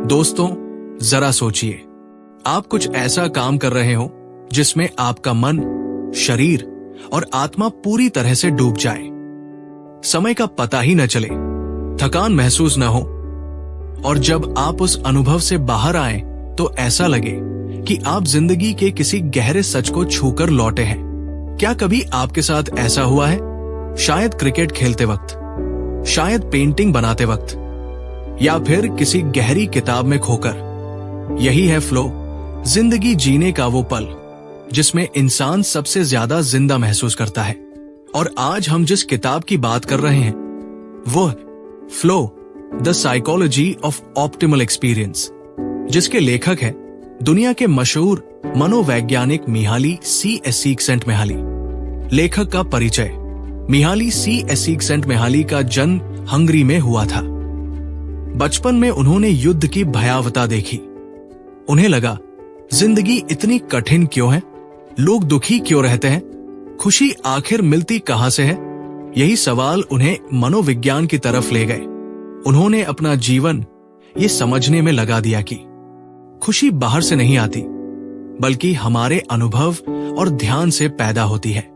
दोस्तों, जरा सोचिए, आप कुछ ऐसा काम कर रहे हो जिसमें आपका मन, शरीर और आत्मा पूरी तरह से डूब जाए। समय का पता ही न चले, थकान महसूस न हो, और जब आप उस अनुभव से बाहर आए तो ऐसा लगे कि आप जिंदगी के किसी गहरे सच को छूकर लौटे हैं। क्या कभी आपके साथ ऐसा हुआ है? शायद क्रिकेट खेलते वक्त, शायद पेंटिंग बनाते वक्त, या फिर किसी गहरी किताब में खोकर। यही है फ्लो, जिंदगी जीने का वो पल जिसमें इंसान सबसे ज्यादा जिंदा महसूस करता है। और आज हम जिस किताब की बात कर रहे हैं वो flow, the psychology of optimal experience, जिसके लेखक है दुनिया के मशहूर मनोवैज्ञानिक मिहाली सीएक्सिकसेंटमिहाली। लेखक का परिचय। मिहाली सीएक्सिकसेंटमिहाली का जन्म हंगरी में हुआ था। बचपन में उन्होंने युद्ध की भयावहता देखी। उन्हें लगा, जिंदगी इतनी कठिन क्यों है? लोग दुखी क्यों रहते हैं? खुशी आखिर मिलती कहां से है? यही सवाल उन्हें मनोविज्ञान की तरफ ले गए। उन्होंने अपना जीवन ये समझने में लगा दिया कि खुशी बाहर से नहीं आती, बल्कि हमारे अनुभव और ध्यान से पैदा होती है।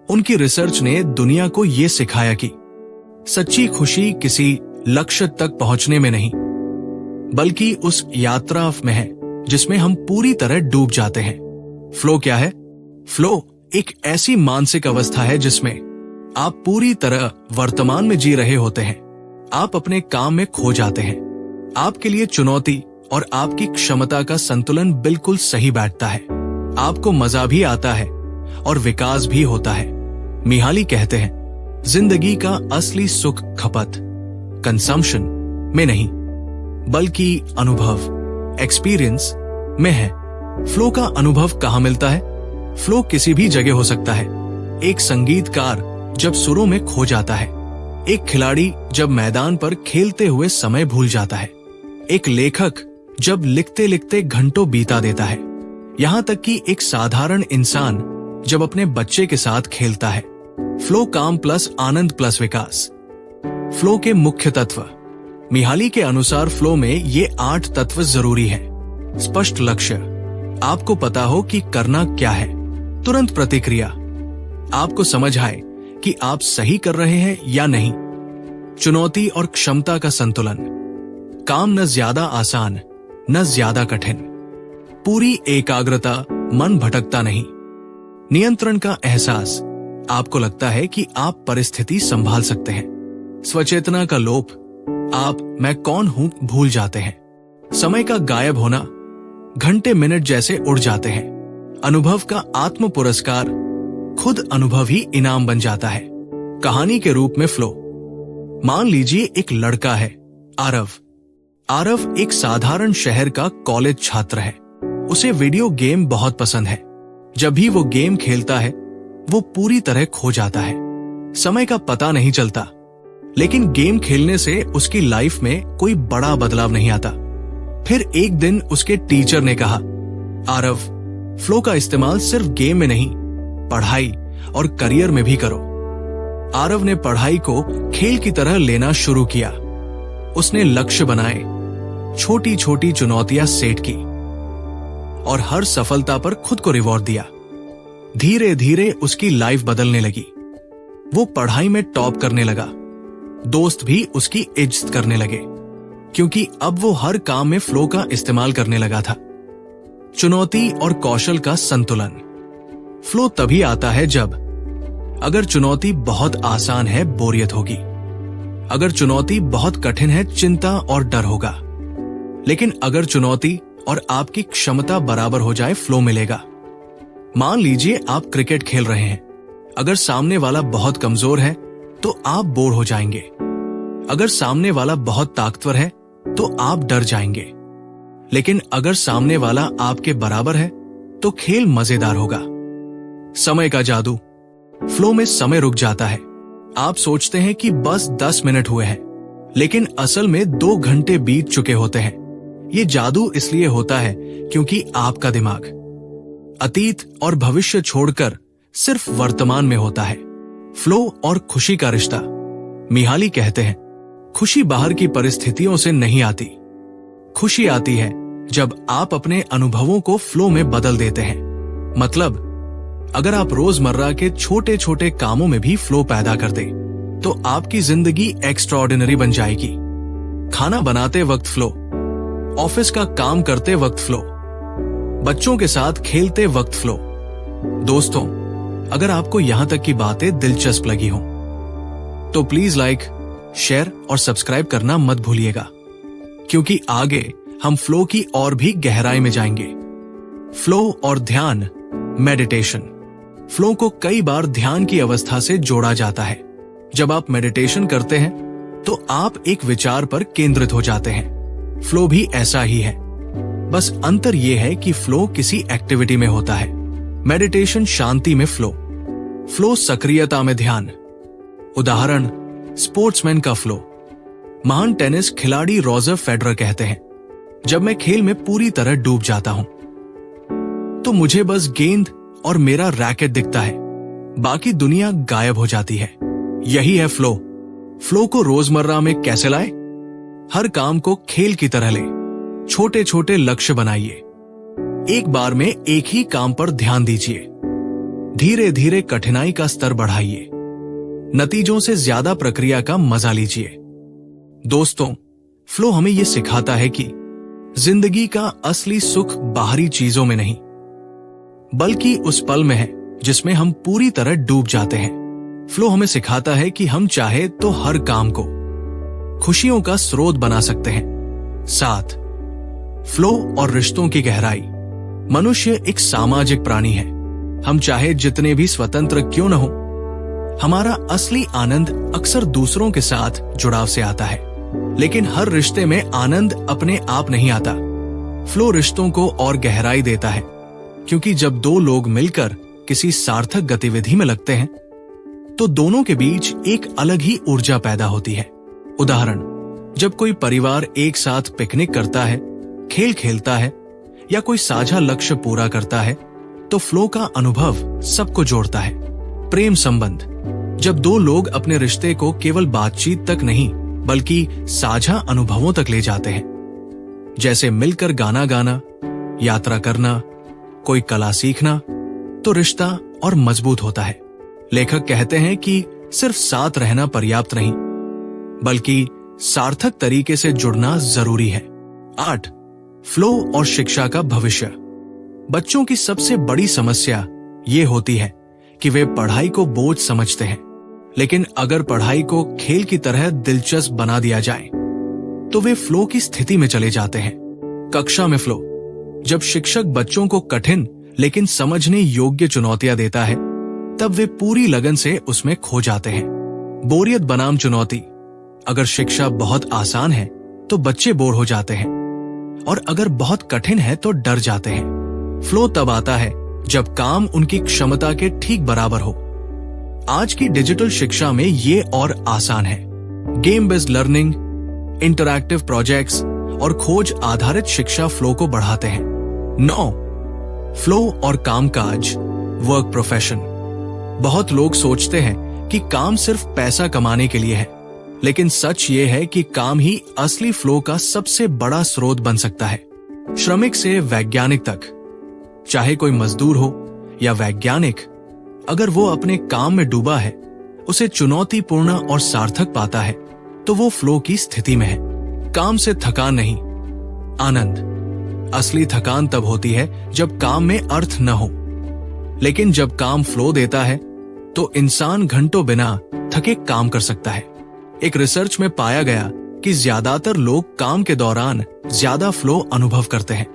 उनकी रिसर्च ने दुनिया को ये सिखाया कि सच्ची खुशी किसी लक्ष्य तक पहुंचने में नहीं, बल्कि उस यात्रा में है जिसमें हम पूरी तरह डूब जाते हैं। फ्लो क्या है? फ्लो एक ऐसी मानसिक अवस्था है जिसमें आप पूरी तरह वर्तमान में जी रहे होते हैं। आप अपने काम में खो जाते हैं। आपके लिए चुनौती और आपकी क्षमता का संतुलन बिल्कुल सही बैठता है। आपको मजा भी आता है और विकास भी होता है। मिहाली कहते हैं, जिंदगी का असली सुख खपत, कंजम्पशन में नहीं, बल्कि अनुभव, एक्सपीरियंस में है। फ्लो का अनुभव कहाँ मिलता है? फ्लो किसी भी जगह हो सकता है। एक संगीतकार जब सुरों में खो जाता है, एक खिलाड़ी जब मैदान पर खेलते हुए समय भूल जाता है, एक लेखक जब लिखते लिखते घंटों बीता देता है, यहाँ तक कि एक साधारण इंसान जब अपने बच्चे के साथ खेलता है। फ्लो काम प्लस आनंद प्लस विकास। फ्लो के मुख्य तत्व। मिहाली के अनुसार फ्लो में ये 8 तत्व जरूरी हैं। स्पष्ट लक्ष्य, आपको पता हो कि करना क्या है। तुरंत प्रतिक्रिया, आपको समझ आए कि आप सही कर रहे हैं या नहीं। चुनौती और क्षमता का संतुलन, काम न ज्यादा आसान न ज्यादा कठिन। पूरी एकाग्रता, मन भटकता नहीं। नियंत्रण का एहसास, आपको लगता है कि आप परिस्थिति संभाल सकते हैं। स्वचेतना का लोप, आप मैं कौन हूं भूल जाते हैं। समय का गायब होना, घंटे मिनट जैसे उड़ जाते हैं। अनुभव का आत्म पुरस्कार, खुद अनुभव ही इनाम बन जाता है। कहानी के रूप में फ्लो। मान लीजिए एक लड़का है, आरव। आरव एक साधारण शहर का कॉलेज छात्र है। उसे वीडियो गेम बहुत पसंद है। जब भी वो गेम खेलता है वो पूरी तरह खो जाता है। समय का पता नहीं चलता, लेकिन गेम खेलने से उसकी लाइफ में कोई बड़ा बदलाव नहीं आता। फिर एक दिन उसके टीचर ने कहा, आरव, फ्लो का इस्तेमाल सिर्फ गेम में नहीं, पढ़ाई और करियर में भी करो। आरव ने पढ़ाई को खेल की तरह लेना शुरू किया। उसने लक्ष्य बनाए, छोटी छोटी चुनौतियां सेट की और हर सफलता पर खुद को रिवॉर्ड दिया। धीरे धीरे उसकी लाइफ बदलने लगी। वो पढ़ाई में टॉप करने लगा। दोस्त भी उसकी इज्जत करने लगे, क्योंकि अब वो हर काम में फ्लो का इस्तेमाल करने लगा था। चुनौती और कौशल का संतुलन। फ्लो तभी आता है जब अगर चुनौती बहुत आसान है, बोरियत होगी। अगर चुनौती बहुत कठिन है, चिंता और डर होगा। लेकिन अगर चुनौती और आपकी क्षमता बराबर हो जाए, फ्लो मिलेगा। मान लीजिए आप क्रिकेट खेल रहे हैं। अगर सामने वाला बहुत कमजोर है तो आप बोर हो जाएंगे। अगर सामने वाला बहुत ताकतवर है तो आप डर जाएंगे। लेकिन अगर सामने वाला आपके बराबर है तो खेल मजेदार होगा। समय का जादू। फ्लो में समय रुक जाता है। आप सोचते हैं कि बस 10 मिनट हुए हैं, लेकिन असल में 2 घंटे बीत चुके होते हैं। ये जादू इसलिए होता है क्योंकि आपका दिमाग अतीत और भविष्य छोड़कर सिर्फ वर्तमान में होता है। फ्लो और खुशी का रिश्ता। मिहाली कहते हैं, खुशी बाहर की परिस्थितियों से नहीं आती। खुशी आती है जब आप अपने अनुभवों को फ्लो में बदल देते हैं। मतलब, अगर आप रोजमर्रा के छोटे छोटे कामों में भी फ्लो पैदा कर दे तो आपकी जिंदगी एक्स्ट्राऑर्डिनरी बन जाएगी। खाना बनाते वक्त फ्लो, ऑफिस का काम करते वक्त फ्लो, बच्चों के साथ खेलते वक्त फ्लो। दोस्तों, अगर आपको यहां तक की बातें दिलचस्प लगी हो तो प्लीज लाइक, शेयर और सब्सक्राइब करना मत भूलिएगा, क्योंकि आगे हम फ्लो की और भी गहराई में जाएंगे। फ्लो और ध्यान, मेडिटेशन। फ्लो को कई बार ध्यान की अवस्था से जोड़ा जाता है। जब आप मेडिटेशन करते हैं तो आप एक विचार पर केंद्रित हो जाते हैं। फ्लो भी ऐसा ही है, बस अंतर यह है कि फ्लो किसी एक्टिविटी में होता है, मेडिटेशन शांति में फ्लो। फ्लो सक्रियता में ध्यान। उदाहरण, स्पोर्ट्समैन का फ्लो। महान टेनिस खिलाड़ी रॉजर फेडरर कहते हैं, जब मैं खेल में पूरी तरह डूब जाता हूं तो मुझे बस गेंद और मेरा रैकेट दिखता है, बाकी दुनिया गायब हो जाती है। यही है फ्लो। फ्लो को रोजमर्रा में कैसे लाए? हर काम को खेल की तरह ले। छोटे छोटे लक्ष्य बनाइए। एक बार में एक ही काम पर ध्यान दीजिए। धीरे धीरे कठिनाई का स्तर बढ़ाइए। नतीजों से ज्यादा प्रक्रिया का मजा लीजिए। दोस्तों, फ्लो हमें यह सिखाता है कि जिंदगी का असली सुख बाहरी चीजों में नहीं, बल्कि उस पल में है जिसमें हम पूरी तरह डूब जाते हैं। फ्लो हमें सिखाता है कि हम चाहे तो हर काम को खुशियों का स्रोत बना सकते हैं। 7. फ्लो और रिश्तों की गहराई। मनुष्य एक सामाजिक प्राणी है। हम चाहे जितने भी स्वतंत्र क्यों न हो, हमारा असली आनंद अक्सर दूसरों के साथ जुड़ाव से आता है। लेकिन हर रिश्ते में आनंद अपने आप नहीं आता। फ्लो रिश्तों को और गहराई देता है, क्योंकि जब दो लोग मिलकर किसी सार्थक गतिविधि में लगते हैं तो दोनों के बीच एक अलग ही ऊर्जा पैदा होती है। उदाहरण, जब कोई परिवार एक साथ पिकनिक करता है, खेल खेलता है या कोई साझा लक्ष्य पूरा करता है तो फ्लो का अनुभव सबको जोड़ता है। प्रेम संबंध। जब दो लोग अपने रिश्ते को केवल बातचीत तक नहीं बल्कि साझा अनुभवों तक ले जाते हैं, जैसे मिलकर गाना गाना, यात्रा करना, कोई कला सीखना, तो रिश्ता और मजबूत होता है। लेखक कहते हैं कि सिर्फ साथ रहना पर्याप्त नहीं, बल्कि सार्थक तरीके से जुड़ना जरूरी है। 8. फ्लो और शिक्षा का भविष्य। बच्चों की सबसे बड़ी समस्या ये होती है कि वे पढ़ाई को बोझ समझते हैं, लेकिन अगर पढ़ाई को खेल की तरह दिलचस्प बना दिया जाए तो वे फ्लो की स्थिति में चले जाते हैं। कक्षा में फ्लो। जब शिक्षक बच्चों को कठिन लेकिन समझने योग्य चुनौतियां देता है तब वे पूरी लगन से उसमें खो जाते हैं। बोरियत बनाम चुनौती। अगर शिक्षा बहुत आसान है तो बच्चे बोर हो जाते हैं, और अगर बहुत कठिन है तो डर जाते हैं। फ्लो तब आता है जब काम उनकी क्षमता के ठीक बराबर हो। आज की डिजिटल शिक्षा में ये और आसान है। Game based learning, interactive projects और खोज आधारित शिक्षा फ्लो को बढ़ाते हैं। 9. फ्लो और कामकाज, वर्क प्रोफेशन। बहुत लोग सोचते हैं कि काम सिर्फ पैसा कमाने के लिए है, लेकिन सच ये है कि काम ही असली फ्लो का सबसे बड़ा स्रोत बन सकता है। श्रमिक से वैज्ञानिक तक, चाहे कोई मजदूर हो या वैज्ञानिक, अगर वो अपने काम में डूबा है, उसे चुनौतीपूर्ण और सार्थक पाता है तो वो फ्लो की स्थिति में है। काम से थकान नहीं, आनंद। असली थकान तब होती है जब काम में अर्थ न हो, लेकिन जब काम फ्लो देता है तो इंसान घंटों बिना थके काम कर सकता है। एक रिसर्च में पाया गया कि ज्यादातर लोग काम के दौरान ज्यादा फ्लो अनुभव करते हैं,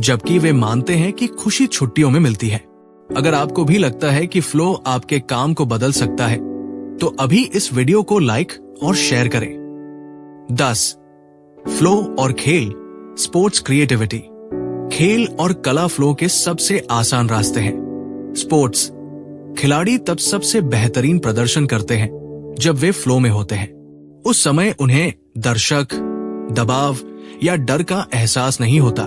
जबकि वे मानते हैं कि खुशी छुट्टियों में मिलती है। अगर आपको भी लगता है कि फ्लो आपके काम को बदल सकता है तो अभी इस वीडियो को लाइक और शेयर करें। 10. फ्लो और खेल, स्पोर्ट्स क्रिएटिविटी। खेल और कला फ्लो के सबसे आसान रास्ते हैं। स्पोर्ट्स। खिलाड़ी तब सबसे बेहतरीन प्रदर्शन करते हैं जब वे फ्लो में होते हैं। उस समय उन्हें दर्शक, दबाव या डर का एहसास नहीं होता,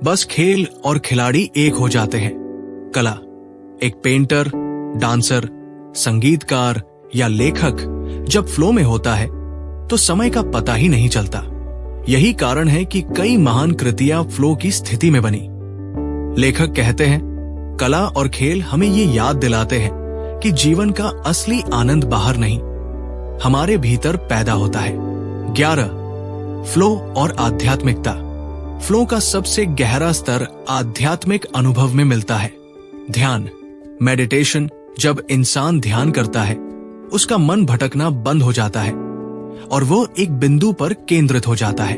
बस खेल और खिलाड़ी एक हो जाते हैं। कला। एक पेंटर, डांसर, संगीतकार या लेखक जब फ्लो में होता है तो समय का पता ही नहीं चलता। यही कारण है कि कई महान कृतियां फ्लो की स्थिति में बनी। लेखक कहते हैं, कला और खेल हमें ये याद दिलाते हैं कि जीवन का असली आनंद बाहर नहीं, हमारे भीतर पैदा होता है। 11. फ्लो और आध्यात्मिकता। फ्लो का सबसे गहरा स्तर आध्यात्मिक अनुभव में मिलता है। ध्यान, मेडिटेशन। जब इंसान ध्यान करता है, उसका मन भटकना बंद हो जाता है और वो एक बिंदु पर केंद्रित हो जाता है।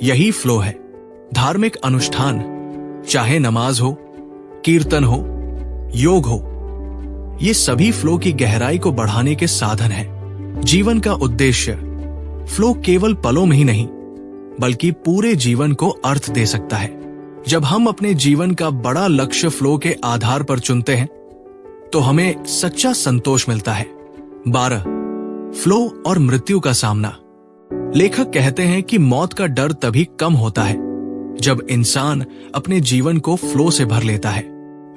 यही फ्लो है। धार्मिक अनुष्ठान, चाहे नमाज हो, कीर्तन हो, योग हो, ये सभी फ्लो की गहराई को बढ़ाने के साधन हैं। जीवन का उद्देश्य। फ्लो केवल पलों में ही नहीं, बल्कि पूरे जीवन को अर्थ दे सकता है। जब हम अपने जीवन का बड़ा लक्ष्य फ्लो के आधार पर चुनते हैं, तो हमें सच्चा संतोष मिलता है। 12. फ्लो और मृत्यु का सामना। लेखक कहते हैं कि मौत का डर तभी कम होता है जब इंसान अपने जीवन को फ्लो से भर लेता है।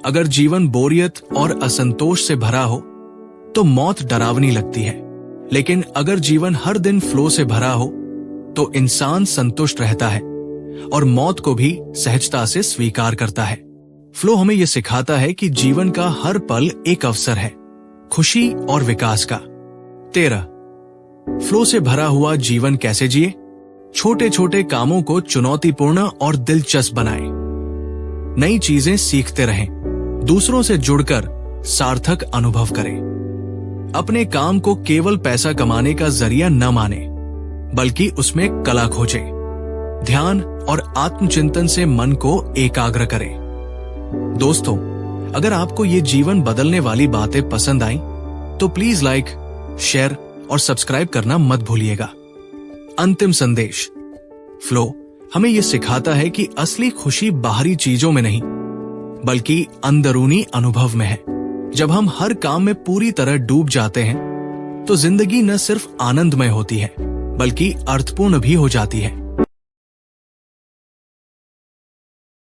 अगर जीवन बोरियत और असंतोष से भरा हो, तो मौत डरावनी लगती है। लेकिन अगर जीवन हर दिन फ्लो से भरा हो, तो इंसान संतुष्ट रहता है और मौत को भी सहजता से स्वीकार करता है। फ्लो हमें यह सिखाता है कि जीवन का हर पल एक अवसर है, खुशी और विकास का। 13. फ्लो से भरा हुआ जीवन कैसे जिए? छोटे छोटे कामों को चुनौतीपूर्ण और दिलचस्प बनाएं। नई चीजें सीखते रहें। दूसरों से जुड़कर सार्थक अनुभव करें। अपने काम को केवल पैसा कमाने का जरिया न माने, बल्कि उसमें कला खोजें। ध्यान और आत्मचिंतन से मन को एकाग्र करें। दोस्तों, अगर आपको ये जीवन बदलने वाली बातें पसंद आईं, तो प्लीज लाइक, शेयर और सब्सक्राइब करना मत भूलिएगा। अंतिम संदेश। फ्लो हमें यह सिखाता है कि असली खुशी बाहरी चीजों में नहीं, बल्कि अंदरूनी अनुभव में है। जब हम हर काम में पूरी तरह डूब जाते हैं, तो जिंदगी न सिर्फ आनंदमय होती है, बल्कि अर्थपूर्ण भी हो जाती है।